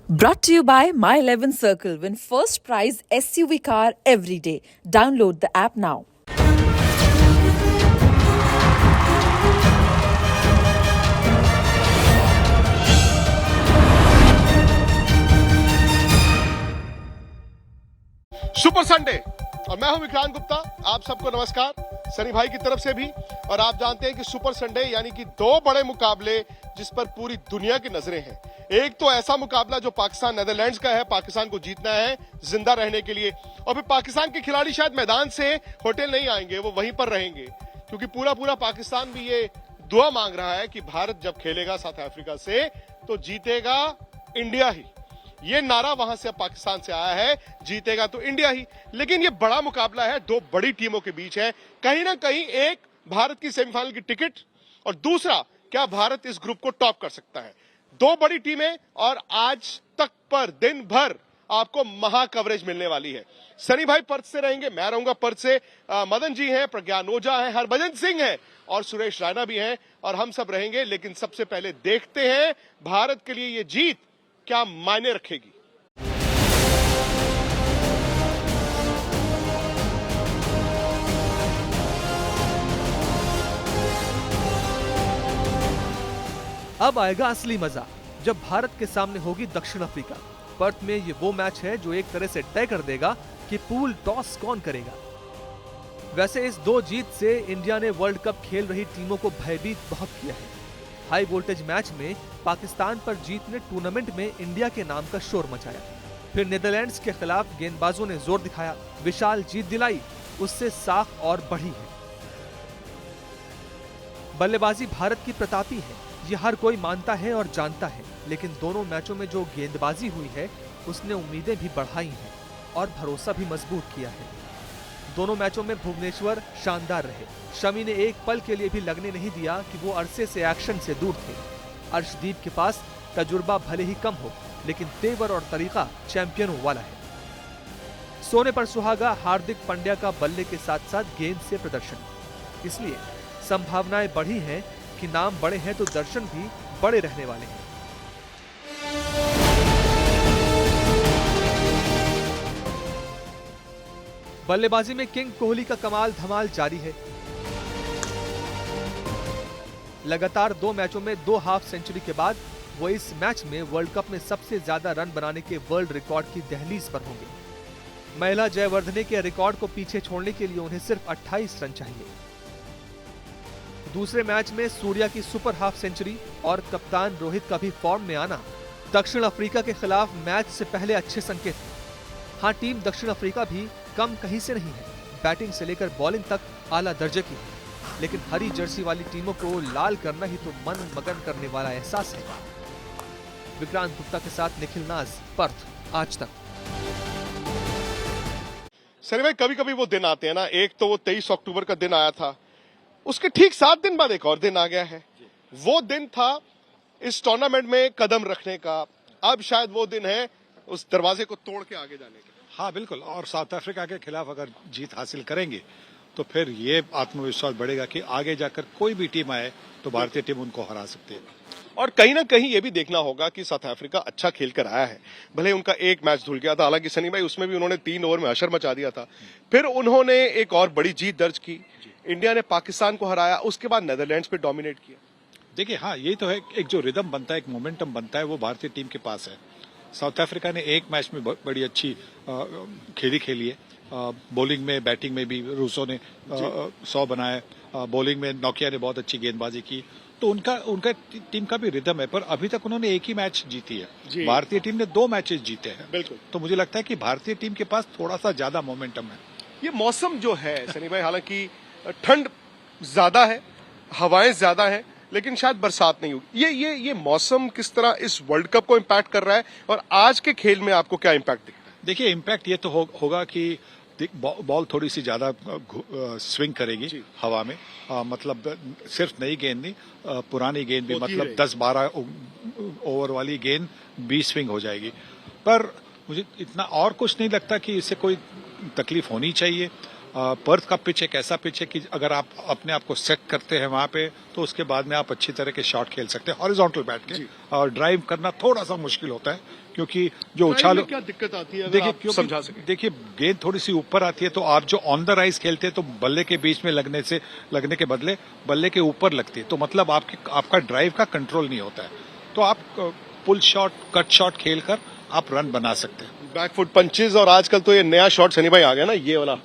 Brought to you by My 11 Circle. Win first prize SUV car every day. Download the app now. Super Sunday और मैं हूं विक्रांत गुप्ता। आप सबको नमस्कार सनी भाई की तरफ से भी। और आप जानते हैं कि सुपर संडे यानी कि दो बड़े मुकाबले जिस पर पूरी दुनिया की नजरें हैं। एक तो ऐसा मुकाबला जो पाकिस्तान नेदरलैंड्स का है, पाकिस्तान को जीतना है जिंदा रहने के लिए, और फिर पाकिस्तान के खिलाड़ी शायद मैदान से होटल नहीं आएंगे, वो वहीं पर रहेंगे, क्योंकि पूरा पाकिस्तान भी ये दुआ मांग रहा है कि भारत जब खेलेगा साउथ अफ्रीका से तो जीतेगा इंडिया ही। ये नारा वहां से पाकिस्तान से आया है, जीतेगा तो इंडिया ही। लेकिन ये बड़ा मुकाबला है, दो बड़ी टीमों के बीच है। कहीं ना कहीं एक भारत की सेमीफाइनल की टिकट और दूसरा क्या भारत इस ग्रुप को टॉप कर सकता है। दो बड़ी टीमें और आज तक पर दिन भर आपको महा कवरेज मिलने वाली है। सनी भाई पर्थ से रहेंगे, मैं रहूंगा पर्थ से, मदन जी हैं, प्रज्ञान ओझा है, हरभजन सिंह है और सुरेश रैना भी हैं, और हम सब रहेंगे। लेकिन सबसे पहले देखते हैं भारत के लिए ये जीत क्या मायने रखेगी। अब आएगा असली मजा जब भारत के सामने होगी दक्षिण अफ्रीका। पर्थ में ये वो मैच है जो एक तरह से तय कर देगा कि पूल टॉस कौन करेगा। वैसे इस दो जीत से इंडिया ने वर्ल्ड कप खेल रही टीमों को भयभीत बहुत किया है। हाई वोल्टेज मैच में पाकिस्तान पर जीत ने टूर्नामेंट में इंडिया के नाम का शोर मचाया। फिर नीदरलैंड्स के खिलाफ गेंदबाजों ने जोर दिखाया, विशाल जीत दिलाई, उससे साख और बढ़ी है। बल्लेबाजी भारत की प्रतापी है, ये हर कोई मानता है और जानता है। लेकिन दोनों मैचों में जो गेंदबाजी हुई है उसने उम्मीदें भी बढ़ाई हैं और भरोसा भी मजबूत किया है। दोनों मैचों में भुवनेश्वर शानदार रहे। शमी ने एक पल के लिए भी लगने नहीं दिया कि वो अरसे से एक्शन से दूर थे। अर्शदीप के पास तजुर्बा भले ही कम हो, लेकिन तेवर और तरीका चैंपियनों वाला है। सोने पर सुहागा हार्दिक पांड्या का बल्ले के साथ साथ गेंद से प्रदर्शन, इसलिए संभावनाएं बढ़ी हैं कि नाम बड़े हैं तो दर्शन भी बड़े रहने वाले हैं। बल्लेबाजी में किंग कोहली का कमाल धमाल जारी है। लगातार दो मैचों में 2 हाफ सेंचुरी के बाद वो इस मैच में वर्ल्ड कप में सबसे ज्यादा रन बनाने के वर्ल्ड रिकॉर्ड की दहलीज पर होंगे। महिला जयवर्धने के रिकॉर्ड को पीछे छोड़ने के लिए उन्हें सिर्फ 28 रन चाहिए। दूसरे मैच में सूर्या की सुपर हाफ सेंचुरी और कप्तान रोहित का भी फॉर्म में आना दक्षिण अफ्रीका के खिलाफ मैच से पहले अच्छे संकेत हैं। हाँ, टीम दक्षिण अफ्रीका भी कम कहीं से नहीं है, बैटिंग से लेकर बॉलिंग तक आला दर्जे की है। लेकिन हरी जर्सी वाली टीमों को लाल करना ही तो मन मगन करने वाला एहसास है। विक्रांत गुप्ता के साथ निखिल नाज, पर्थ, आज तक। सनी भाई, कभी कभी वो दिन आते हैं ना, एक तो वो 23 अक्टूबर का दिन आया था, उसके ठीक 7 दिन बाद एक और दिन आ गया है। वो दिन था इस टूर्नामेंट में कदम रखने का, अब शायद वो दिन है उस दरवाजे को तोड़ के आगे जाने का। हाँ बिल्कुल, और साउथ अफ्रीका के खिलाफ अगर जीत हासिल करेंगे तो फिर ये आत्मविश्वास बढ़ेगा कि आगे जाकर कोई भी टीम आए तो भारतीय टीम उनको हरा सकती है। और कहीं ना कहीं ये भी देखना होगा कि साउथ अफ्रीका अच्छा खेल कर आया है। भले उनका एक मैच धुल गया था, हालांकि सनी भाई उसमें भी उन्होंने 3 ओवर में हशर मचा दिया था। फिर उन्होंने एक और बड़ी जीत दर्ज की, इंडिया ने पाकिस्तान को हराया, उसके बाद नेदरलैंड्स पे डोमिनेट किया। देखिए, हाँ यही तो है, एक जो रिदम बनता है, एक मोमेंटम बनता है, वो भारतीय टीम के पास है। साउथ अफ्रीका ने एक मैच में बड़ी अच्छी खेली है। बॉलिंग में, बैटिंग में भी रूसो ने 100 बनाया, बॉलिंग में नोकिया ने बहुत अच्छी गेंदबाजी की, तो उनका टीम का भी रिदम है। पर अभी तक उन्होंने एक ही मैच जीती है, भारतीय टीम ने 2 मैचेस जीते हैं। बिल्कुल, तो मुझे लगता है कि भारतीय टीम के पास थोड़ा सा ज्यादा मोमेंटम है। ये मौसम जो है सनी भाई, हालांकि ठंड ज्यादा है, हवाएं ज्यादा है, लेकिन शायद बरसात नहीं होगी। ये मौसम किस तरह इस वर्ल्ड कप को इम्पैक्ट कर रहा है, और आज के खेल में आपको क्या इम्पैक्ट दिखता है? देखिए, इम्पैक्ट ये तो होगा कि बॉल थोड़ी सी ज्यादा स्विंग करेगी हवा में, मतलब सिर्फ नई गेंद नहीं, पुरानी गेंद भी, मतलब 10-12 ओवर वाली गेंद भी स्विंग हो जाएगी। पर मुझे इतना और कुछ नहीं लगता कि इससे कोई तकलीफ होनी चाहिए। पर्थ का पिच एक ऐसा पिच है कि अगर आप अपने आप को सेट करते हैं वहां पे तो उसके बाद में आप अच्छी तरह के शॉट खेल सकते हैं हॉरिजॉन्टल बैठ के। और ड्राइव करना थोड़ा सा मुश्किल होता है क्योंकि जो उछाल क्या दिक्कत आती है, देखिए आप समझा सके। देखिए गेंद थोड़ी सी ऊपर आती है तो आप जो ऑन द राइज खेलते हैं तो बल्ले के बीच में लगने के बदले बल्ले के ऊपर लगती है, तो मतलब आपका ड्राइव का कंट्रोल नहीं होता है, तो आप पुल शॉट कट शॉट खेलकर आप रन बना सकते हैं। बैकफुट पंचेज और आजकल तो ये नया शॉट सनी भाई आ गया ना, ये वाला,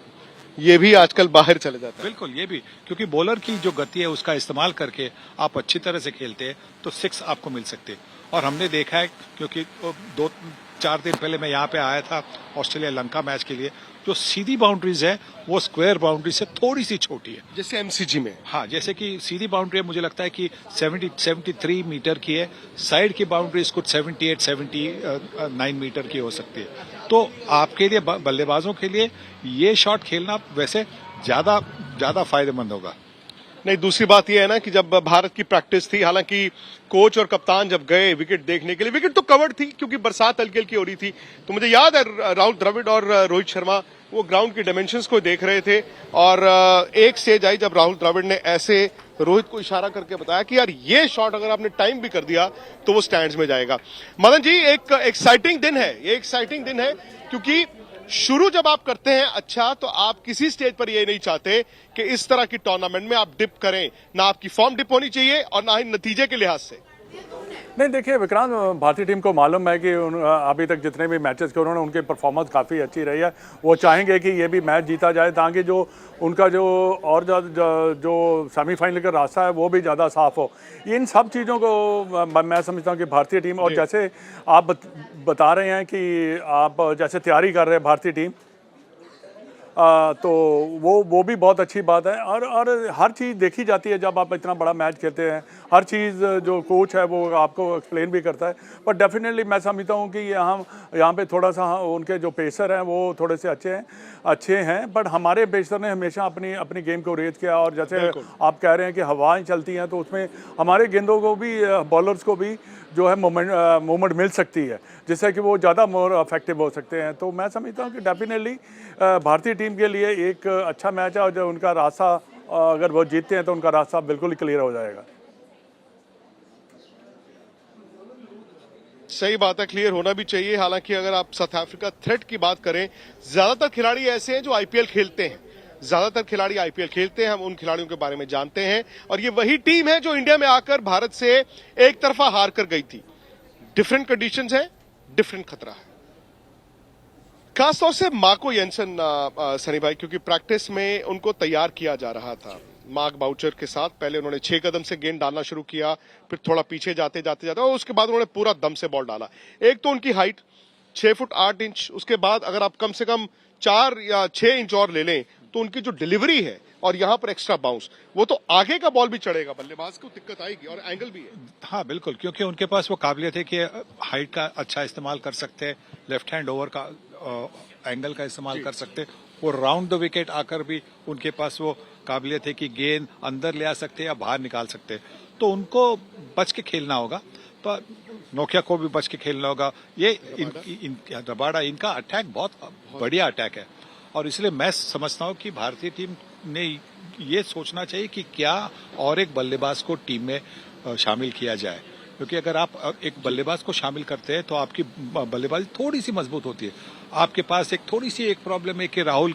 ये भी आजकल बाहर चले जाता है। बिल्कुल, ये भी क्योंकि बॉलर की जो गति है उसका इस्तेमाल करके आप अच्छी तरह से खेलते हैं तो 6 आपको मिल सकते हैं। और हमने देखा है क्योंकि 2-4 दिन पहले मैं यहाँ पे आया था ऑस्ट्रेलिया लंका मैच के लिए, जो सीधी बाउंड्रीज है वो स्क्वायर बाउंड्री से थोड़ी सी छोटी है, जैसे एमसीजी में। हाँ, जैसे कि सीधी बाउंड्री है मुझे लगता है कि 73 मीटर की है, साइड की बाउंड्रीज कुछ 79 मीटर की हो सकती है। तो आपके लिए बल्लेबाजों के लिए ये शॉट खेलना वैसे ज्यादा फायदेमंद होगा। नहीं, दूसरी बात यह है ना कि जब भारत की प्रैक्टिस थी, हालांकि कोच और कप्तान जब गए विकेट देखने के लिए, विकेट तो कवर्ड थी क्योंकि बरसात हल्की हल्की हो रही थी, तो मुझे याद है राहुल द्रविड़ और रोहित शर्मा वो ग्राउंड की डायमेंशंस को देख रहे थे और एक स्टेज आई जब राहुल द्रविड़ ने ऐसे रोहित को इशारा करके बताया कि यार ये शॉट अगर आपने टाइम भी कर दिया तो वो स्टैंड्स में जाएगा। मदन जी, एक एक्साइटिंग दिन है, ये एक्साइटिंग दिन है क्योंकि शुरू जब आप करते हैं अच्छा तो आप किसी स्टेज पर ये नहीं चाहते कि इस तरह की टूर्नामेंट में आप डिप करें, ना आपकी फॉर्म डिप होनी चाहिए और ना ही नतीजे के लिहाज से। नहीं, देखिए विक्रांत, भारतीय टीम को मालूम है कि अभी तक जितने भी मैचेस के उन्होंने उनकी परफॉर्मेंस काफ़ी अच्छी रही है। वो चाहेंगे कि ये भी मैच जीता जाए ताकि जो उनका जो और जो सेमीफाइनल का रास्ता है वो भी ज़्यादा साफ हो। इन सब चीज़ों को मैं समझता हूँ कि भारतीय टीम, और जैसे आप बता रहे हैं कि आप जैसे तैयारी कर रहे हैं भारतीय टीम, तो वो भी बहुत अच्छी बात है। और हर चीज़ देखी जाती है जब आप इतना बड़ा मैच खेलते हैं, हर चीज़ जो कोच है वो आपको एक्सप्लेन भी करता है। पर डेफिनेटली मैं समझता हूँ कि यहाँ पे थोड़ा सा उनके जो पेसर हैं वो थोड़े से अच्छे हैं, बट हमारे पेसर ने हमेशा अपनी गेम को रेज किया। और जैसे आप कह रहे हैं कि हवाएं चलती हैं तो उसमें हमारे गेंदों को भी, बॉलर्स को भी जो है मूवमेंट मिल सकती है, जिससे कि वो ज़्यादा मोर इफेक्टिव हो सकते हैं। तो मैं समझता हूँ कि डेफिनेटली भारतीय टीम के लिए एक अच्छा मैच है और जो उनका रास्ता, अगर वो जीतते हैं तो उनका रास्ता बिल्कुल क्लियर हो जाएगा। सही बात है, क्लियर होना भी चाहिए। हालांकि अगर आप साउथ अफ्रीका थ्रेट की बात करें, ज्यादातर खिलाड़ी ऐसे हैं जो आईपीएल खेलते हैं, ज्यादातर खिलाड़ी आईपीएल खेलते हैं, हम उन खिलाड़ियों के बारे में जानते हैं। और ये वही टीम है जो इंडिया में आकर भारत से एक तरफा हार कर गई थी। डिफरेंट कंडीशंस है, डिफरेंट खतरा है, खासतौर से मार्को येंसन सनी भाई, क्योंकि प्रैक्टिस में उनको तैयार किया जा रहा था मार्क बाउचर के साथ। पहले उन्होंने 6 कदम से गेंद डालना शुरू किया, फिर थोड़ा पीछे जाते और उसके बाद उन्होंने पूरा दम से बॉल डाला। एक तो उनकी हाइट 6 फुट 8 इंच, उसके बाद अगर आप कम से कम 4 या 6 इंच और ले लें तो उनकी जो डिलीवरी है और यहां पर एक्स्ट्रा बाउंस, वो तो आगे का बॉल भी चढ़ेगा, बल्लेबाज को दिक्कत आएगी और एंगल भी है। हाँ बिल्कुल, क्योंकि उनके पास वो काबिलियत है कि हाइट का अच्छा इस्तेमाल कर सकते हैं, लेफ्ट हैंड ओवर का एंगल का इस्तेमाल कर सकते हैं, वो राउंड द विकेट आकर भी उनके पास वो काबिलियत है कि गेंद अंदर ले आ सकते हैं या बाहर निकाल सकते हैं। तो उनको बच के खेलना होगा, पर नोकिया को भी बच के खेलना होगा। ये रबाडा इनका अटैक बहुत बढ़िया अटैक है और इसलिए मैं समझता हूं कि भारतीय टीम ने ये सोचना चाहिए कि क्या और एक बल्लेबाज को टीम में शामिल किया जाए, क्योंकि अगर आप एक बल्लेबाज को शामिल करते हैं तो आपकी बल्लेबाजी थोड़ी सी मजबूत होती है। आपके पास एक थोड़ी सी एक प्रॉब्लम है कि राहुल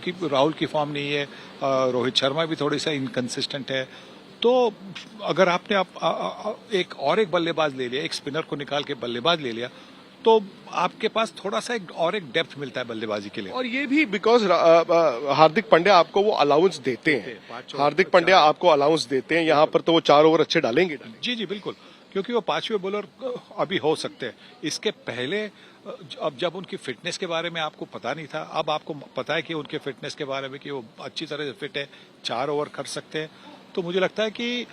की फॉर्म नहीं है, रोहित शर्मा भी थोड़ी सा इनकंसिस्टेंट है। तो अगर आपने एक बल्लेबाज ले लिया, एक स्पिनर को निकाल के बल्लेबाज ले लिया, तो आपके पास थोड़ा सा एक डेप्थ मिलता है बल्लेबाजी के लिए। और ये भी बिकॉज हार्दिक पांड्या आपको वो अलाउंस देते हैं, हार्दिक पांड्या आपको अलाउंस देते हैं, यहाँ पर तो वो 4 ओवर अच्छे डालेंगे। जी जी बिल्कुल, क्योंकि वो 5वें बॉलर अभी हो सकते हैं। इसके पहले अब जब उनकी फिटनेस के बारे में आपको पता नहीं था, अब आपको पता है कि उनके फिटनेस के बारे में कि वो अच्छी तरह से फिट है, 4 ओवर कर सकते हैं। तो मुझे लगता है कि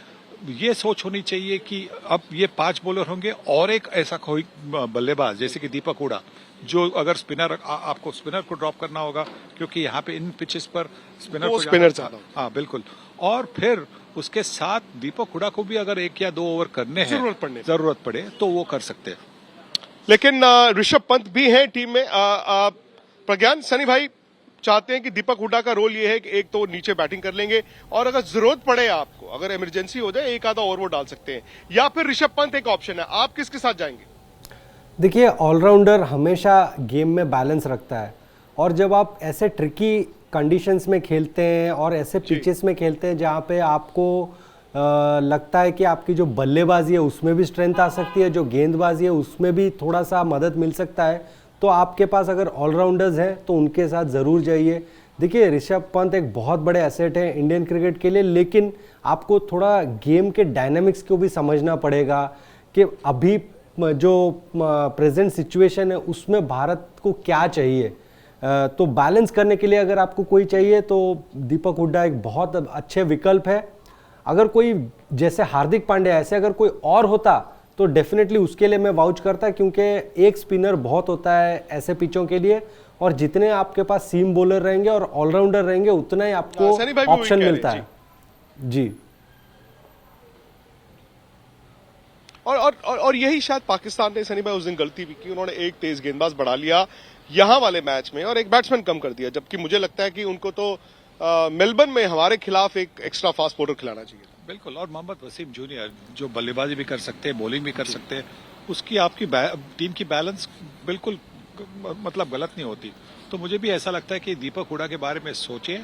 ये सोच होनी चाहिए कि अब ये 5 बॉलर होंगे और एक ऐसा कोई बल्लेबाज जैसे कि दीपक हुडा, जो अगर आपको स्पिनर को ड्रॉप करना होगा, क्योंकि यहाँ पे इन पिचेस पर स्पिनर हाँ बिल्कुल, और फिर उसके साथ दीपक हुडा को भी अगर 1 या 2 ओवर करने हैं, जरूरत पड़े तो वो कर सकते हैं। लेकिन ऋषभ पंत भी हैं टीम में। प्रज्ञान, सनी भाई, चाहते हैं कि दीपक हुड्डा का रोल ये है कि एक तो वो नीचे बैटिंग कर लेंगे और अगर जरूरत पड़े आपको, अगर इमरजेंसी हो जाए, एक आधा और वो डाल सकते हैं, या फिर ऋषभ पंत एक ऑप्शन है। आप किसके साथ जाएंगे? देखिए, ऑलराउंडर हमेशा गेम में बैलेंस रखता है, और जब आप ऐसे ट्रिकी कंडीशंस में खेलते हैं और ऐसे पिचेस में खेलते हैं जहाँ पे आपको लगता है कि आपकी जो बल्लेबाजी है उसमें भी स्ट्रेंथ आ सकती है, जो गेंदबाजी है उसमें भी थोड़ा सा मदद मिल सकता है, तो आपके पास अगर ऑलराउंडर्स हैं तो उनके साथ ज़रूर जाइए। देखिए, ऋषभ पंत एक बहुत बड़े एसेट है इंडियन क्रिकेट के लिए, लेकिन आपको थोड़ा गेम के डायनामिक्स को भी समझना पड़ेगा कि अभी जो प्रेजेंट सिचुएशन है उसमें भारत को क्या चाहिए। तो बैलेंस करने के लिए अगर आपको कोई चाहिए तो दीपक हुड्डा एक बहुत अच्छे विकल्प है। अगर कोई जैसे हार्दिक पांड्या ऐसे अगर कोई और होता तो डेफिनेटली उसके लिए मैं वाउच करता, क्योंकि एक स्पिनर बहुत होता है ऐसे पिचों के लिए, और जितने आपके पास सीम बॉलर रहेंगे और ऑलराउंडर रहेंगे उतना ही आपको ऑप्शन मिलता है। जी, और यही शायद पाकिस्तान ने, सनी भाई, उस दिन गलती भी की। उन्होंने एक तेज गेंदबाज बढ़ा लिया यहां वाले मैच में और एक बैट्समैन कम कर दिया, जबकि मुझे लगता है कि उनको तो मेलबर्न में हमारे खिलाफ एक एक्स्ट्रा फास्ट बॉलर खिलाना चाहिए। बिल्कुल, और मोहम्मद वसीम जूनियर जो बल्लेबाजी भी कर सकते हैं, बॉलिंग भी कर सकते हैं, उसकी आपकी टीम की बैलेंस बिल्कुल मतलब गलत नहीं होती। तो मुझे भी ऐसा लगता है कि दीपक हुड्डा के बारे में सोचें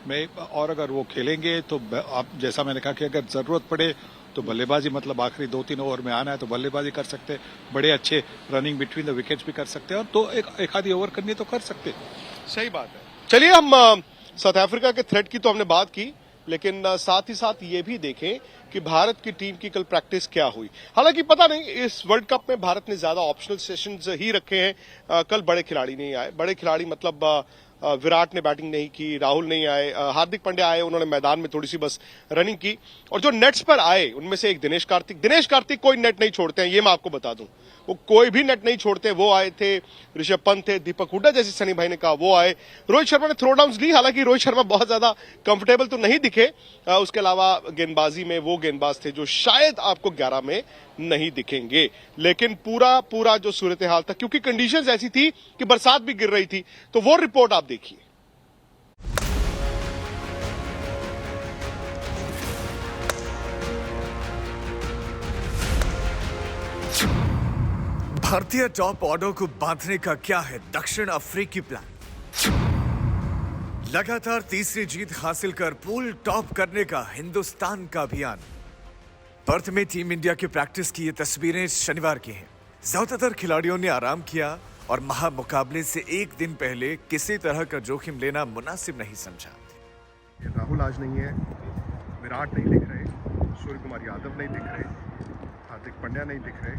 मैं, और अगर वो खेलेंगे तो आप जैसा मैंने कहा कि अगर जरूरत पड़े तो बल्लेबाजी, मतलब आखिरी 2-3 ओवर में आना है तो बल्लेबाजी कर सकते हैं, बड़े अच्छे रनिंग बिटवीन द विकेट्स भी कर सकते हैं, और तो एक आधी ओवर करनी है तो कर सकते हैं। सही बात है। चलिए, हम साउथ अफ्रीका के थ्रेट की तो हमने बात की, लेकिन साथ ही साथ ये भी देखें कि भारत की टीम की कल प्रैक्टिस क्या हुई। हालांकि पता नहीं, इस वर्ल्ड कप में भारत ने ज्यादा ऑप्शनल सेशंस ही रखे हैं। कल बड़े खिलाड़ी नहीं आए। बड़े खिलाड़ी मतलब विराट ने बैटिंग नहीं की, राहुल नहीं आए, हार्दिक पांड्या आए, उन्होंने मैदान में थोड़ी सी बस रनिंग की। और जो नेट्स पर आए उनमें से एक दिनेश कार्तिक कोई नेट नहीं छोड़ते हैं, ये मैं आपको बता दूं। वो कोई भी नेट नहीं छोड़ते, वो आए थे। ऋषभ पंत थे, दीपक हुड्डा जैसे सनी भाई ने कहा वो आए। रोहित शर्मा ने थ्रो डाउन्स ली, हालांकि रोहित शर्मा बहुत ज्यादा कंफर्टेबल तो नहीं दिखे। उसके अलावा गेंदबाजी में वो गेंदबाज थे जो शायद आपको 11 में नहीं दिखेंगे। लेकिन पूरा जो सूरत हाल था, क्योंकि कंडीशंस ऐसी थी कि बरसात भी गिर रही थी, तो वो रिपोर्ट आप देखिए। भारतीय टॉप ऑर्डर को बांधने का क्या है दक्षिण अफ्रीकी प्लान? लगातार तीसरी जीत हासिल कर पूल टॉप करने का हिंदुस्तान का अभियान। पर्थ में टीम इंडिया की प्रैक्टिस की ये तस्वीरें शनिवार की हैं। ज्यादातर खिलाड़ियों ने आराम किया और महामुकाबले से एक दिन पहले किसी तरह का जोखिम लेना मुनासिब नहीं समझा। राहुल आज नहीं है, विराट नहीं दिख रहे, सूर्य कुमार यादव नहीं दिख रहे, हार्दिक पांड्या नहीं दिख रहे,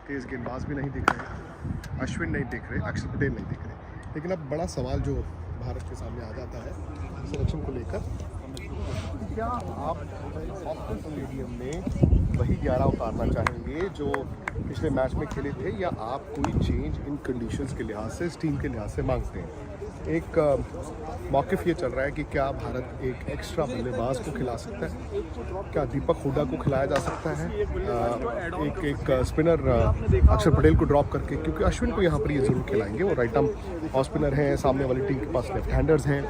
तेज गेंदबाज भी नहीं दिख रहे, अश्विन नहीं दिख रहे, अक्षर पटेल नहीं दिख रहे। लेकिन अब बड़ा सवाल जो भारत के सामने आ जाता है सिलेक्शन को लेकर, क्या आप हॉस्टल स्टेडियम में वही 11 उतारना चाहेंगे जो पिछले मैच में खेले थे, या आप कोई चेंज इन कंडीशंस के लिहाज से, इस टीम के लिहाज से मांगते हैं? एक मौक़िफ़ ये चल रहा है कि क्या भारत एक एक्स्ट्रा बल्लेबाज को खिला सकता है, क्या दीपक हुड्डा को खिलाया जा सकता है, एक स्पिनर अक्षर पटेल को ड्रॉप करके, क्योंकि अश्विन को यहाँ पर ये ज़रूर खिलाएंगे। वो राइट आर्म ऑफ स्पिनर हैं, सामने वाली टीम के पास लेफ्ट हैंडर्स हैं,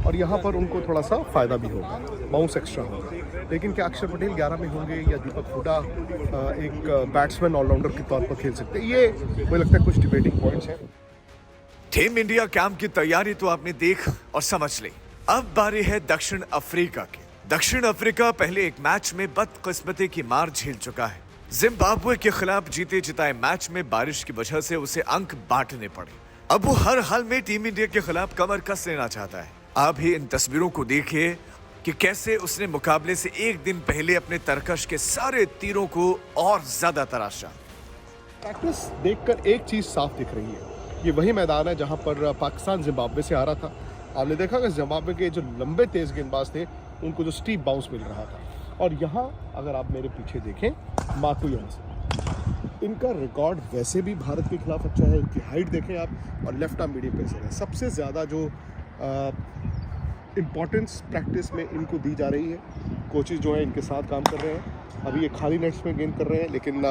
और यहाँ पर उनको थोड़ा सा फ़ायदा भी होगा, बाउंस एक्स्ट्रा होगा। लेकिन क्या अक्षर पटेल 11 में होंगे, या दीपक हुड्डा एक बैट्समैन ऑलराउंडर के तौर पर खेल सकते हैं? ये मुझे लगता है कुछ डिबेटिंग पॉइंट्स हैं। टीम इंडिया कैंप की तैयारी तो आपने देख और समझ ली। अब बारी है दक्षिण अफ्रीका की। दक्षिण अफ्रीका पहले एक मैच में बदकिस्मती की मार झेल चुका है। जिम्बाब्वे के खिलाफ जीते जिताए मैच में बारिश की वजह से उसे अंक बांटने पड़े। अब वो हर हाल में टीम इंडिया के खिलाफ कमर कस लेना चाहता है। आप भी इन तस्वीरों को देखिए कि कैसे उसने मुकाबले से एक दिन पहले अपने तरकश के सारे तीरों को और ज्यादा तराशा। प्रैक्टिस देखकर एक चीज साफ दिख रही है, ये वही मैदान है जहां पर पाकिस्तान जिम्बाब्वे से आ रहा था। आपने देखा कि जिम्बाब्वे के जो लंबे तेज गेंदबाज थे उनको जो स्टीप बाउंस मिल रहा था, और यहाँ अगर आप मेरे पीछे देखें मार्कुयंस, इनका रिकॉर्ड वैसे भी भारत के खिलाफ अच्छा है। इनकी हाइट देखें आप, और लेफ्ट आर्म मीडियम पेसर है। सबसे ज़्यादा जो इम्पॉर्टेंस प्रैक्टिस में इनको दी जा रही है, कोचेज जो है इनके साथ काम कर रहे हैं। अभी ये खाली नेट्स में गेंद कर रहे हैं, लेकिन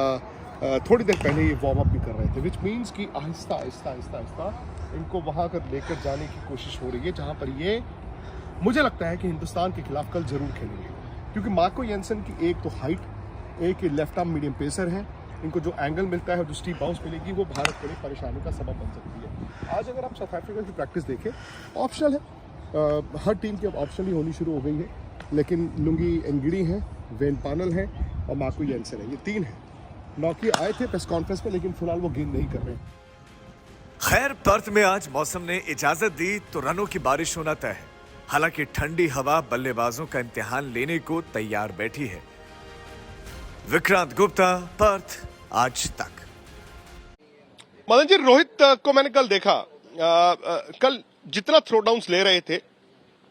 थोड़ी देर पहले ये वार्म अप भी कर रहे थे, विच मीन्स कि आहिस्ता आहिस्ता आहिस्ता आहिस्ता इनको वहाँ कर लेकर जाने की कोशिश हो रही है, जहाँ पर ये मुझे लगता है कि हिंदुस्तान के खिलाफ कल जरूर खेलेंगे, क्योंकि मार्को जेनसन की एक तो हाइट, एक लेफ्ट आर्म मीडियम पेसर है, इनको जो एंगल मिलता है और जो स्टीप बाउंस मिलेगी वो भारत के लिए परेशानी का सबब बन सकती है। आज अगर आप साउथ अफ्रीका की प्रैक्टिस देखें, ऑप्शनल है, हर टीम की अब ऑप्शनल ही होनी शुरू हो गई है, लेकिन लुंगी एनगिडी है, वेन पानल है और मार्को जेनसन है, ये तीन है। नौकी आए थे प्रेस कॉन्फ्रेंस में, लेकिन फिलहाल वो गेंद नहीं कर रहे। खैर, पर्थ में आज मौसम ने इजाजत दी तो रनों की बारिश होना तय है। हालांकि ठंडी हवा बल्लेबाजों का इम्तिहान लेने को तैयार बैठी है। विक्रांत गुप्ता, पर्थ, आज तक। मदन जी, रोहित को मैंने कल देखा, कल जितना थ्रो डाउन्स ले रहे थे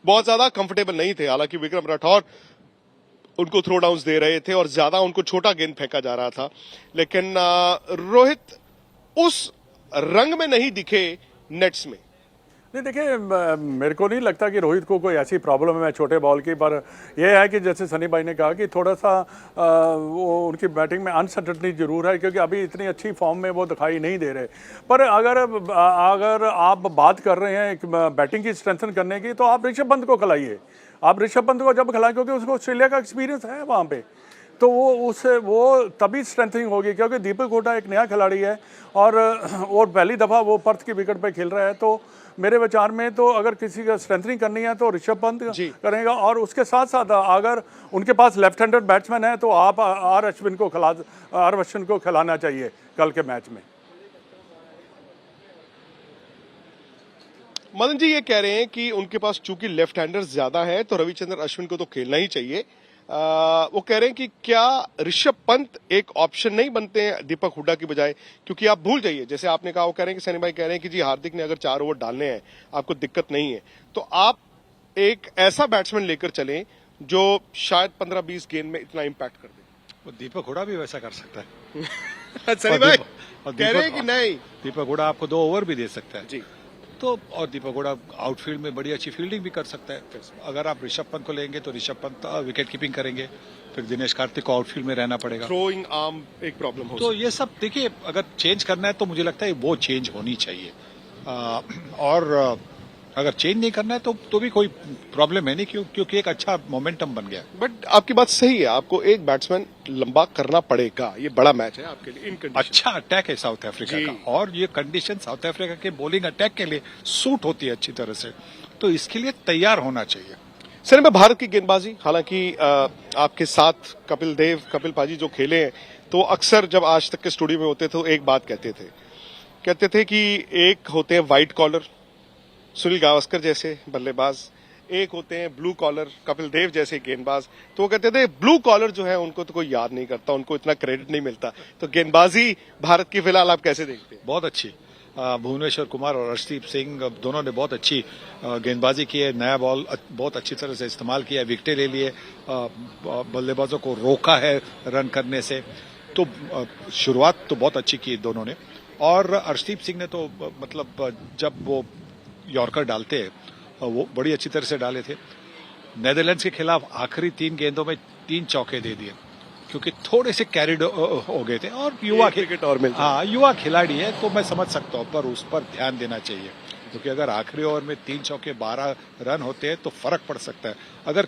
बहुत ज्यादा कंफर्टेबल नहीं थे। हालांकि विक्रम राठौर उनको थ्रो डाउन्स दे रहे थे और ज्यादा उनको छोटा गेंद फेंका जा रहा था, लेकिन रोहित उस रंग में नहीं दिखे नेट्स में। नहीं, देखिए, मेरे को नहीं लगता कि रोहित को कोई ऐसी प्रॉब्लम है छोटे बॉल की, पर यह है कि जैसे सनी भाई ने कहा कि थोड़ा सा वो उनकी बैटिंग में अनसर्टनिटी जरूर है, क्योंकि अभी इतनी अच्छी फॉर्म में वो दिखाई नहीं दे रहे। पर अगर आप बात कर रहे हैं बैटिंग की स्ट्रेंथन करने की, तो आप ऋषभ पंत को खिलाइए। आप ऋषभ पंत को जब खिलाएं, क्योंकि उसको ऑस्ट्रेलिया का एक्सपीरियंस है वहाँ पे, तो वो तभी स्ट्रेंथनिंग होगी, क्योंकि दीपक हुडा एक नया खिलाड़ी है और पहली दफ़ा वो पर्थ की विकेट पे खेल रहा है। तो मेरे विचार में तो अगर किसी का स्ट्रेंथनिंग करनी है तो ऋषभ पंत करेगा, और उसके साथ साथ अगर उनके पास लेफ्ट हैंडेड बैट्समैन है तो आप आर अश्विन को खिलाना चाहिए कल के मैच में। मदन जी ये कह रहे हैं कि उनके पास चूंकि लेफ्ट हैंडर्स ज्यादा है तो रविचंद्रन अश्विन को तो खेलना ही चाहिए। वो कह रहे हैं कि क्या ऋषभ पंत एक ऑप्शन नहीं बनते हैं दीपक हुड्डा की बजाय, क्योंकि आप भूल जाइए, जैसे आपने कहा, वो कह रहे हैं कि सनी भाई कह रहे हैं कि जी हार्दिक ने अगर 4 ओवर डालने हैं, आपको दिक्कत नहीं है, तो आप एक ऐसा बैट्समैन लेकर चलें जो शायद 15-20 गेंद में इतना इम्पैक्ट कर दे। वो दीपक हुडा भी वैसा कर सकता है। सनी भाई कह रहे हैं कि नहीं, दीपक हुडा आपको 2 ओवर भी दे सकता है जी। तो, और दीपक हुडा आउटफील्ड में बड़ी अच्छी फील्डिंग भी कर सकता है। अगर आप ऋषभ पंत को लेंगे तो ऋषभ पंत विकेट कीपिंग करेंगे, फिर दिनेश कार्तिक को आउटफील्ड में रहना पड़ेगा, थ्रोइंग आर्म एक प्रॉब्लम हो। तो ये सब देखिए, अगर चेंज करना है तो मुझे लगता है वो चेंज होनी चाहिए। और अगर चेंज नहीं करना है तो भी कोई प्रॉब्लम है नहीं, क्योंकि एक अच्छा मोमेंटम बन गया। बट आपकी बात सही है, आपको एक बैट्समैन लंबा करना पड़ेगा, ये बड़ा मैच है आपके लिए इन कंडीशन। अच्छा अटैक है साउथ अफ्रीका का, और ये कंडीशन साउथ अफ्रीका के बॉलिंग अटैक के लिए सूट होती है अच्छी तरह से, तो इसके लिए तैयार होना चाहिए। सर, मैं भारत की गेंदबाजी, हालांकि आपके साथ कपिल पाजी जो खेले हैं, तो अक्सर जब आज तक के स्टूडियो में होते थे तो एक बात कहते थे कि एक होते हैं व्हाइट कॉलर सुनील गावस्कर जैसे बल्लेबाज, एक होते हैं ब्लू कॉलर कपिल देव जैसे गेंदबाज। तो वो कहते थे ब्लू कॉलर जो है उनको तो कोई याद नहीं करता, उनको इतना क्रेडिट नहीं मिलता। तो गेंदबाजी भारत की फिलहाल आप कैसे देखते हैं? बहुत अच्छी, भुवनेश्वर कुमार और अर्शदीप सिंह दोनों ने बहुत अच्छी गेंदबाजी की है, नया बॉल बहुत अच्छी तरह से इस्तेमाल किया, विकेटें ले लिए, बल्लेबाजों को रोका है रन करने से। तो शुरुआत तो बहुत अच्छी की दोनों ने, और अर्शदीप सिंह ने तो मतलब जब वो यॉर्कर डालते हैं वो बड़ी अच्छी तरह से डाले थे। नेदरलैंड्स के खिलाफ आखिरी 3 गेंदों में 3 चौके दे दिए, क्योंकि थोड़े से कैरिड हो गए थे, और युवा क्रिकेट और मिलता, हाँ युवा खिलाड़ी है तो मैं समझ सकता हूँ, पर उस पर ध्यान देना चाहिए, क्योंकि अगर आखिरी ओवर में 3 चौके 12 रन होते हैं तो फर्क पड़ सकता है। अगर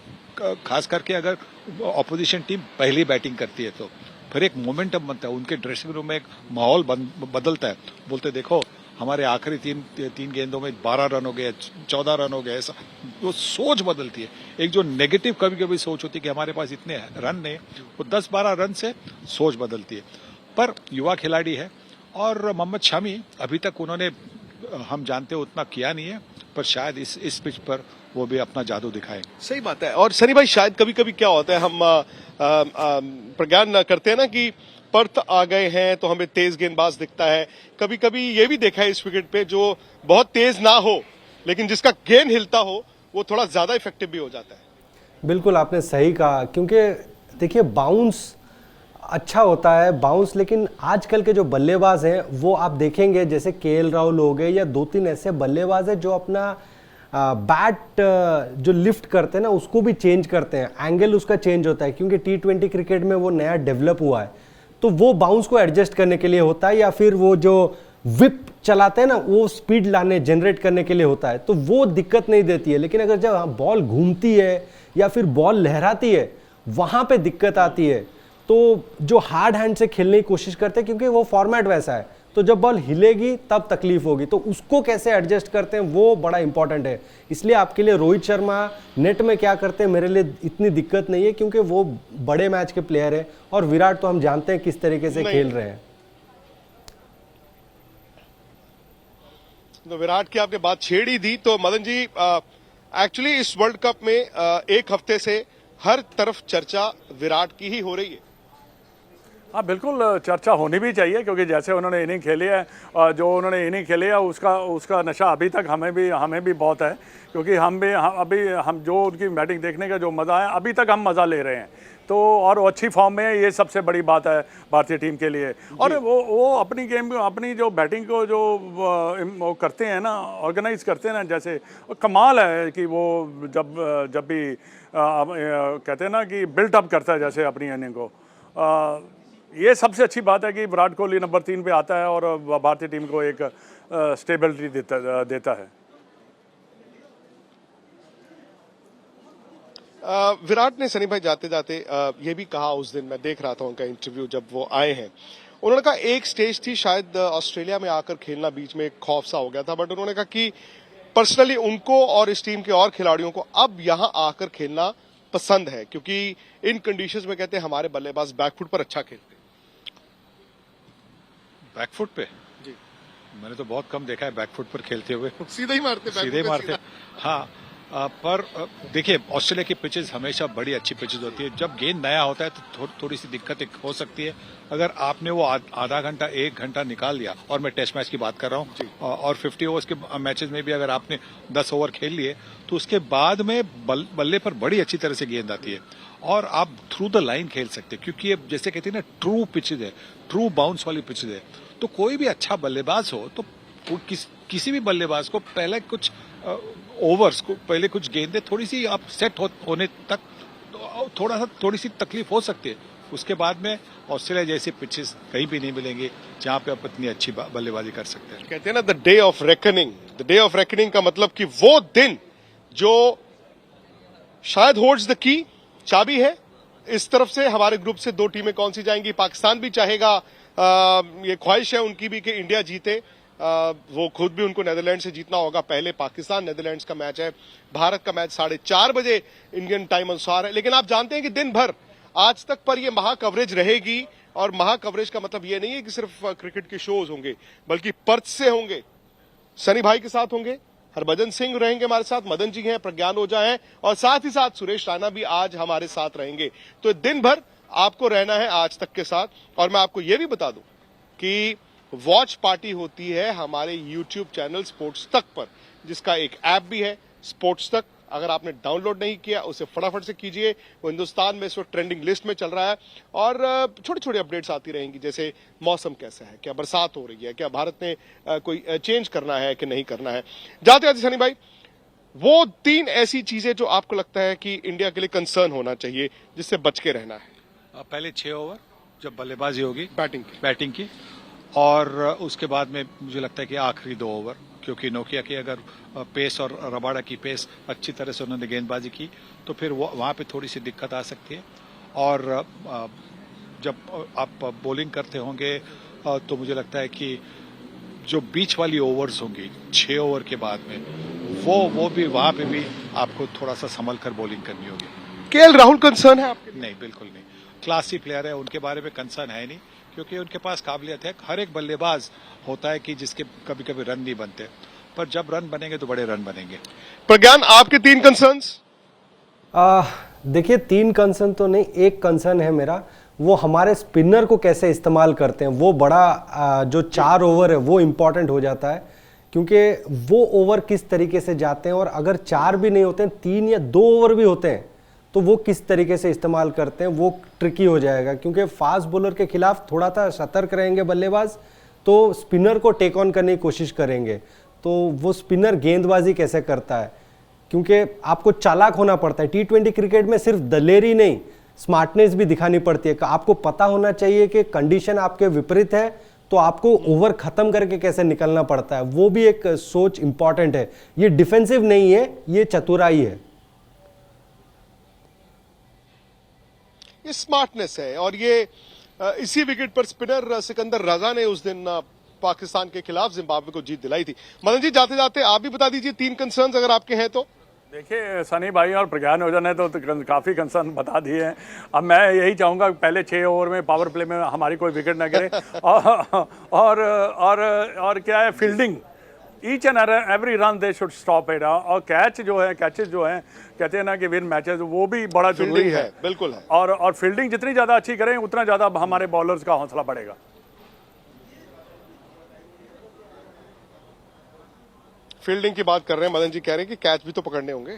खास करके अगर ऑपोजिशन टीम पहली बैटिंग करती है तो फिर एक मोमेंटम बनता है, उनके ड्रेसिंग रूम में एक माहौल बदलता है, बोलते देखो हमारे आखिरी 3 गेंदों में 12 रन हो गए, 14 रन हो गए, ऐसा वो सोच बदलती है। एक जो नेगेटिव कभी कभी सोच होती है कि हमारे पास इतने रन नहीं, वो 10-12 रन से सोच बदलती है। पर युवा खिलाड़ी है, और मोहम्मद शमी अभी तक उन्होंने, हम जानते हैं उतना किया नहीं है, पर शायद इस पिच पर वो भी अपना जादू दिखाएंगे। सही बात है। और सनी भाई, शायद कभी कभी क्या होता है, हम प्रज्ञान करते हैं ना कि पर्थ आ गए हैं तो हमें तेज गेंदबाज दिखता है। कभी कभी ये भी देखा है इस विकेट पे, जो बहुत तेज ना हो लेकिन जिसका गेंद हिलता हो वो थोड़ा ज्यादा इफेक्टिव भी हो जाता है। बिल्कुल आपने सही कहा, क्योंकि देखिए बाउंस अच्छा होता है बाउंस, लेकिन आजकल के जो बल्लेबाज हैं वो आप देखेंगे जैसे केएल राहुल हो गए या 2-3 ऐसे बल्लेबाज हैं जो अपना बैट जो लिफ्ट करते हैं ना उसको भी चेंज करते हैं, एंगल उसका चेंज होता है, क्योंकि T20 क्रिकेट में वो नया डेवलप हुआ है। तो वो बाउंस को एडजस्ट करने के लिए होता है, या फिर वो जो विप चलाते हैं ना, वो स्पीड लाने जनरेट करने के लिए होता है, तो वो दिक्कत नहीं देती है। लेकिन अगर जब बॉल घूमती है या फिर बॉल लहराती है, वहां पे दिक्कत आती है। तो जो हार्ड हैंड से खेलने की कोशिश करते हैं, क्योंकि वो फॉर्मेट वैसा है, तो जब बॉल हिलेगी तब तकलीफ होगी। तो उसको कैसे एडजस्ट करते हैं वो बड़ा इंपॉर्टेंट है। इसलिए आपके लिए रोहित शर्मा नेट में क्या करते हैं मेरे लिए इतनी दिक्कत नहीं है, क्योंकि वो बड़े मैच के प्लेयर है, और विराट तो हम जानते हैं किस तरीके से खेल रहे हैं। तो विराट की आपने बात छेड़ ही दी, तो मदन जी एक्चुअली इस वर्ल्ड कप में एक हफ्ते से हर तरफ चर्चा विराट की ही हो रही है। हाँ बिल्कुल, चर्चा होनी भी चाहिए, क्योंकि जैसे उन्होंने इनिंग खेली है, जो उन्होंने इनिंग खेली है उसका नशा अभी तक हमें भी बहुत है, क्योंकि हम जो उनकी बैटिंग देखने का जो मज़ा है अभी तक हम मज़ा ले रहे हैं। तो और वो अच्छी फॉर्म में है, ये सबसे बड़ी बात है भारतीय टीम के लिए। और वो अपनी गेम अपनी जो बैटिंग को जो वो करते हैं ना, ऑर्गेनाइज करते हैं ना, जैसे कमाल है कि वो जब भी कहते हैं ना कि बिल्ट अप करता है जैसे अपनी इनिंग को। ये सबसे अच्छी बात है कि विराट कोहली नंबर 3 पे आता है और भारतीय टीम को एक स्टेबिलिटी देता है। विराट ने सनी भाई जाते जाते ये भी कहा, उस दिन मैं देख रहा था उनका इंटरव्यू जब वो आए हैं, उन्होंने कहा एक स्टेज थी शायद ऑस्ट्रेलिया में आकर खेलना बीच में एक खौफ सा हो गया था, बट उन्होंने कहा कि पर्सनली उनको और इस टीम के और खिलाड़ियों को अब यहां आकर खेलना पसंद है, क्योंकि इन कंडीशंस में कहते हैं हमारे बल्लेबाज बैकफुट पर अच्छा खेलते हैं। बैकफुट पे जी, मैंने तो बहुत कम देखा है बैकफुट पर खेलते हुए, सीधे ही मारते, सीधे ही मारते। हाँ, पर देखिए ऑस्ट्रेलिया की पिचेस हमेशा बड़ी अच्छी पिचेस होती है। जब गेंद नया होता है तो थोड़ी सी दिक्कत हो सकती है। अगर आपने वो आधा घंटा 1 घंटा निकाल लिया, और मैं टेस्ट मैच की बात कर रहा हूँ, और 50 ओवर्स के मैचेस में भी अगर आपने 10 ओवर खेल लिए, तो उसके बाद में बल्ले पर बड़ी अच्छी तरह से गेंद आती है और आप थ्रू द लाइन खेल सकते हैं, क्योंकि ये जैसे कहते हैं ना ट्रू पिचेज है, ट्रू बाउंस वाली पिचेज है। तो कोई भी अच्छा बल्लेबाज हो तो किसी भी बल्लेबाज को पहले कुछ ओवर्स को पहले कुछ गेंदें थोड़ी सी आप सेट होने तक तो थोड़ी सी तकलीफ हो सकती है। उसके बाद में ऑस्ट्रेलिया जैसी पिचेस कहीं भी नहीं मिलेंगे जहां पे आप इतनी अच्छी बल्लेबाजी कर सकते हैं। कहते हैं ना द डे ऑफ रेकनिंग का मतलब कि वो दिन जो शायद होल्ड्स द की, चाबी है। इस तरफ से हमारे ग्रुप से 2 टीमें कौन सी जाएंगी, पाकिस्तान भी चाहेगा, ये ख्वाहिश है उनकी भी कि इंडिया जीते। वो खुद भी उनको नीदरलैंड से जीतना होगा। पहले पाकिस्तान नीदरलैंड्स का मैच है, भारत का मैच 4:30 बजे इंडियन टाइम अनुसार है। लेकिन आप जानते हैं कि दिन भर आज तक पर ये महा कवरेज रहेगी, और महा कवरेज का मतलब ये नहीं है कि सिर्फ क्रिकेट के शोज होंगे, बल्कि पर्थ से होंगे। सनी भाई के साथ होंगे, हरभजन सिंह रहेंगे हमारे साथ, मदन जी हैं, प्रज्ञान ओझा हैं, और साथ ही साथ सुरेश राणा भी आज हमारे साथ रहेंगे। तो दिन भर आपको रहना है आज तक के साथ। और मैं आपको यह भी बता दूं कि वॉच पार्टी होती है हमारे YouTube चैनल स्पोर्ट्स तक पर, जिसका एक ऐप भी है स्पोर्ट्स तक। अगर आपने डाउनलोड नहीं किया उसे फटाफट से कीजिए। वो हिंदुस्तान में इस वक्त ट्रेंडिंग लिस्ट में चल रहा है, और छोटी छोटी अपडेट्स आती रहेंगी, जैसे मौसम कैसा है, क्या बरसात हो रही है, क्या भारत ने कोई चेंज करना है कि नहीं करना है। जाते जाते सनी भाई, वो 3 ऐसी चीजें जो आपको लगता है कि इंडिया के लिए कंसर्न होना चाहिए, जिससे बच के रहना है। पहले 6 ओवर जब बल्लेबाजी होगी बैटिंग की, और उसके बाद में मुझे लगता है कि आखिरी 2 ओवर, क्योंकि नोकिया की अगर पेस और रबाडा की पेस अच्छी तरह से उन्होंने गेंदबाजी की तो फिर वहां पे थोड़ी सी दिक्कत आ सकती है। और जब आप बॉलिंग करते होंगे तो मुझे लगता है कि जो बीच वाली ओवर्स होंगी 6 ओवर के बाद में, वो भी वहां पे भी आपको थोड़ा सा संभल कर बॉलिंग करनी होगी। केएल राहुल कंसर्न है आपके? नहीं, बिल्कुल नहीं। क्लासी प्लेयर है, उनके बारे में कंसर्न है नहीं, क्योंकि उनके पास काबिलियत है। हर एक बल्लेबाज होता है कि जिसके कभी कभी रन नहीं बनते, पर जब रन बनेंगे तो बड़े रन बनेंगे। प्रज्ञान, आपके 3 कंसर्न्स? देखिए 3 कंसर्न तो नहीं, एक कंसर्न है मेरा, वो हमारे स्पिनर को कैसे इस्तेमाल करते हैं। वो बड़ा जो 4 ओवर है वो इम्पॉर्टेंट हो जाता है, क्योंकि वो ओवर किस तरीके से जाते हैं, और अगर 4 भी नहीं होते हैं, 3 या 2 ओवर भी होते हैं, तो वो किस तरीके से इस्तेमाल करते हैं, वो ट्रिकी हो जाएगा। क्योंकि फास्ट बॉलर के खिलाफ थोड़ा सा सतर्क रहेंगे बल्लेबाज, तो स्पिनर को टेक ऑन करने की कोशिश करेंगे। तो वो स्पिनर गेंदबाजी कैसे करता है, क्योंकि आपको चालाक होना पड़ता है। T20 क्रिकेट में सिर्फ दलेरी नहीं, स्मार्टनेस भी दिखानी पड़ती है। आपको पता होना चाहिए कि कंडीशन आपके विपरीत है तो आपको ओवर खत्म करके कैसे निकलना पड़ता है, वो भी एक सोच इंपॉर्टेंट है। ये डिफेंसिव नहीं है, ये चतुराई है, ये स्मार्टनेस है। और ये इसी विकेट पर स्पिनर सिकंदर रजा ने उस दिन पाकिस्तान के खिलाफ जिम्बाब्वे को जीत दिलाई थी। मदन जी, जाते जाते आप भी बता दीजिए 3 कंसर्न्स अगर आपके हैं तो। देखिए, सनी भाई और प्रज्ञान ओझा ने तो काफ़ी कंसर्न बता दिए हैं। अब मैं यही चाहूँगा पहले 6 ओवर में पावर प्ले में हमारी कोई विकेट ना गिरे और क्या है, fielding, each and every run they should stop it. और कैचेज जो हैं कहते हैं ना कि विन मैचेस, वो भी बड़ा जरूरी है। बिल्कुल है। और फील्डिंग जितनी ज़्यादा अच्छी करें उतना ज़्यादा हमारे बॉलर्स का हौसला बढ़ेगा। फील्डिंग की बात कर रहे हैं, मदन जी कह रहे हैं कि कैच भी तो पकड़ने होंगे,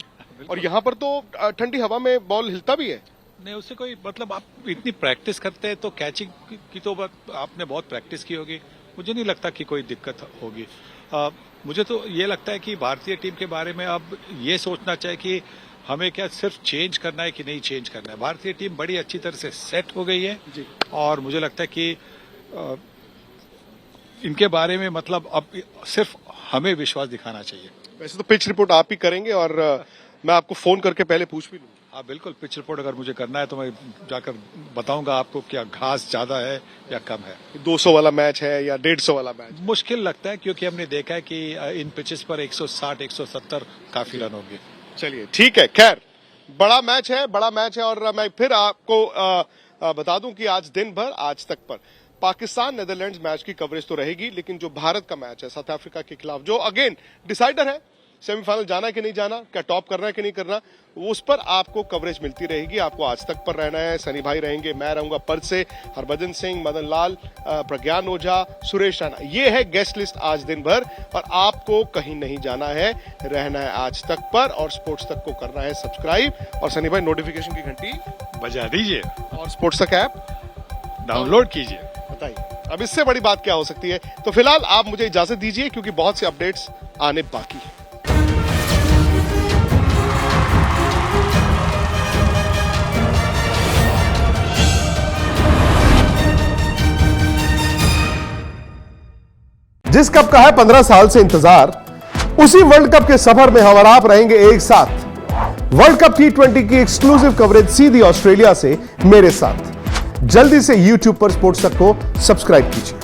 और यहां पर तो ठंडी हवा में बॉल हिलता भी है। नहीं, उससे कोई मतलब, आप इतनी प्रैक्टिस करते हैं तो कैचिंग की तो आपने बहुत प्रैक्टिस की होगी, मुझे नहीं लगता कि कोई दिक्कत होगी। मुझे तो ये लगता है कि भारतीय टीम के बारे में अब ये सोचना चाहिए कि हमें क्या सिर्फ चेंज करना है कि नहीं चेंज करना है। भारतीय टीम बड़ी अच्छी तरह से सेट हो गई है और मुझे लगता है कि इनके बारे में मतलब अब सिर्फ हमें विश्वास दिखाना चाहिए। वैसे तो पिच रिपोर्ट आप ही करेंगे और मैं आपको फोन करके पहले पूछ भी लूंगा। हाँ बिल्कुल, पिच रिपोर्ट अगर मुझे करना है तो मैं जाकर बताऊंगा आपको क्या घास ज्यादा है या कम है। 200 वाला मैच है या 150 वाला मैच? मुश्किल लगता है क्योंकि हमने देखा है कि इन पिचेस पर 160-170 काफी रन होंगे। चलिए ठीक है, खैर बड़ा मैच है और मैं फिर आपको बता दूं कि आज दिन भर, आज तक पर पाकिस्तान नेदरलैंड्स मैच की कवरेज तो रहेगी, लेकिन जो भारत का मैच है साउथ अफ्रीका के खिलाफ, जो अगेन डिसाइडर है सेमीफाइनल जाना कि नहीं जाना, क्या टॉप करना है कि नहीं करना, उस पर आपको कवरेज मिलती रहेगी। आपको आज तक पर रहना है, सनी भाई रहेंगे, मैं रहूंगा पर्थ से, हरभजन सिंह, मदन लाल, प्रज्ञान ओझा, सुरेश राणा, ये है गेस्ट लिस्ट आज दिन भर। और आपको कहीं नहीं जाना है, रहना है आज तक पर और स्पोर्ट्स तक को करना है सब्सक्राइब। और सनी भाई नोटिफिकेशन की घंटी बजा दीजिए और स्पोर्ट्स तक ऐप डाउनलोड कीजिए। बताइए अब इससे बड़ी बात क्या हो सकती है। तो फिलहाल आप मुझे इजाजत दीजिए क्योंकि बहुत से अपडेट्स आने बाकी हैं। जिस कप का है 15 साल से इंतजार, उसी वर्ल्ड कप के सफर में हम और आप रहेंगे एक साथ। वर्ल्ड कप T20 की एक्सक्लूसिव कवरेज सीधी ऑस्ट्रेलिया से मेरे साथ। जल्दी से YouTube पर स्पोर्ट्स तक को सब्सक्राइब कीजिए।